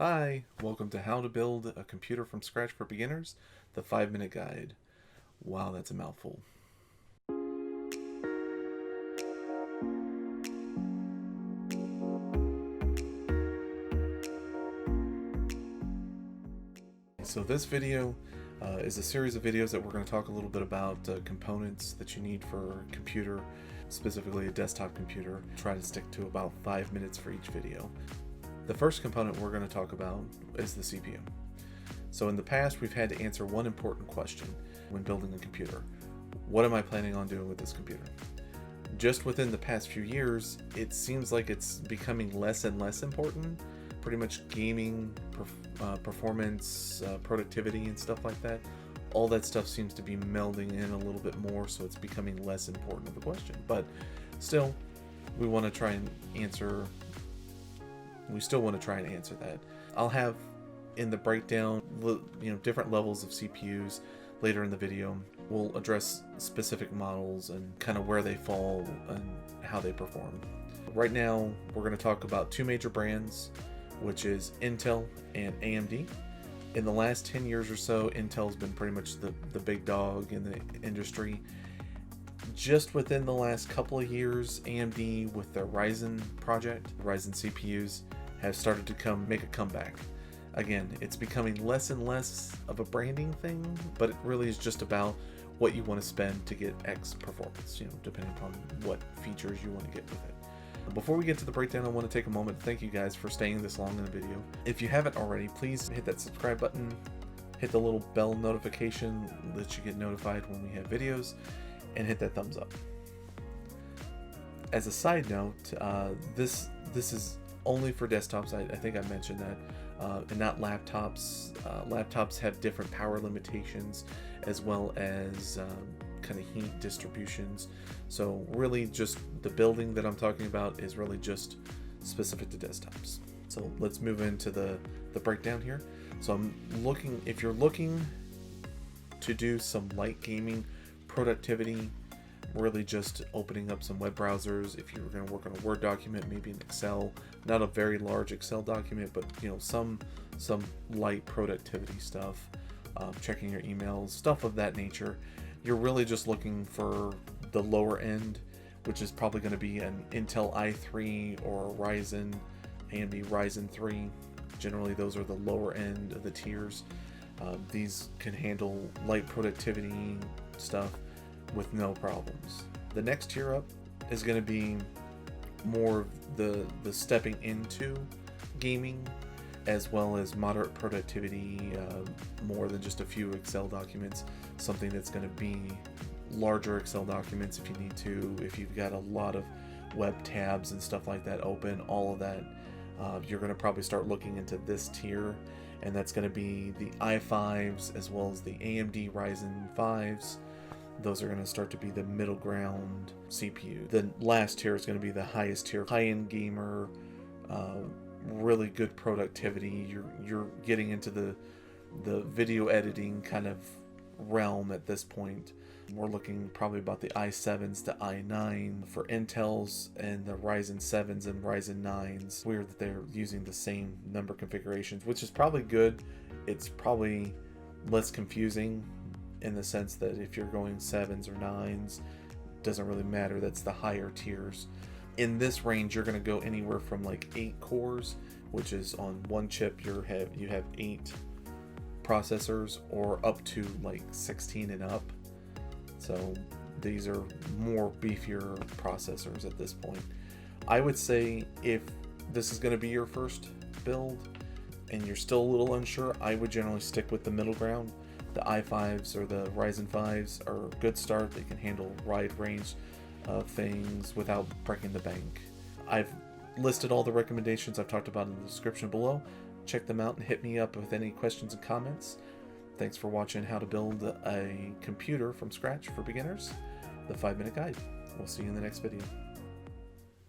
Hi, welcome to How to Build a Computer from Scratch for Beginners, the 5-minute guide. Wow, that's a mouthful. So this video is a series of videos that we're going to talk a little bit about components that you need for a computer, specifically a desktop computer. Try to stick to about 5 minutes for each video. The first component we're going to talk about is the CPU. So in the past, we've had to answer one important question when building a computer. What am I planning on doing with this computer? Just within the past few years, it seems like it's becoming less and less important. Pretty much gaming, performance, productivity, and stuff like that. All that stuff seems to be melding in a little bit more, so it's becoming less important of a question. But still, we want to try and answer. We still want to try and answer that. I'll have in the breakdown, different levels of CPUs later in the video. We'll address specific models and kind of where they fall and how they perform. Right now, we're going to talk about two major brands, which is Intel and AMD. In the last 10 years or so, Intel's been pretty much the big dog in the industry. Just within the last couple of years, AMD with their Ryzen project, Ryzen CPUs, have started to make a comeback. Again, it's becoming less and less of a branding thing, but it really is just about what you want to spend to get X performance, depending upon what features you want to get with it. Before we get to the breakdown, I want to take a moment to thank you guys for staying this long in the video. If you haven't already, please hit that subscribe button, hit the little bell notification that you get notified when we have videos, and hit that thumbs up. As a side note, this is only for desktops. I think I mentioned that, and not laptops. Laptops have different power limitations as well as kind of heat distributions. So really just the building that I'm talking about is really just specific to desktops. So let's move into the breakdown here. So if you're looking to do some light gaming productivity, really just opening up some web browsers. If you were going to work on a Word document, maybe an Excel, not a very large Excel document, but some light productivity stuff, checking your emails, stuff of that nature. You're really just looking for the lower end, which is probably going to be an Intel i3 or AMD Ryzen 3. Generally, those are the lower end of the tiers. These can handle light productivity stuff with no problems. The next tier up is going to be more the stepping into gaming, as well as moderate productivity, more than just a few Excel documents, something that's going to be larger Excel documents if you need to, if you've got a lot of web tabs and stuff like that open, all of that, you're going to probably start looking into this tier, and that's going to be the i5s as well as the AMD Ryzen 5s. Those are going to start to be the middle ground CPU. The last tier is going to be the highest tier, high-end gamer, really good productivity. You're getting into the video editing kind of realm at this point. We're looking probably about the i7s to i9 for Intels, and the Ryzen 7s and Ryzen 9s. Weird that they're using the same number configurations, which is probably good. It's probably less confusing in the sense that if you're going 7s or 9s, doesn't really matter. That's the higher tiers. In this range, you're going to go anywhere from like 8 cores, which is on one chip you have 8 processors, or up to like 16 and up. So these are more beefier processors at this point. I would say if this is going to be your first build and you're still a little unsure, I would generally stick with the middle ground. The i5s or the Ryzen 5s are a good start. They can handle a wide range of things without breaking the bank. I've listed all the recommendations I've talked about in the description below. Check them out and hit me up with any questions and comments. Thanks for watching How to Build a Computer from Scratch for Beginners, the 5-minute guide. We'll see you in the next video.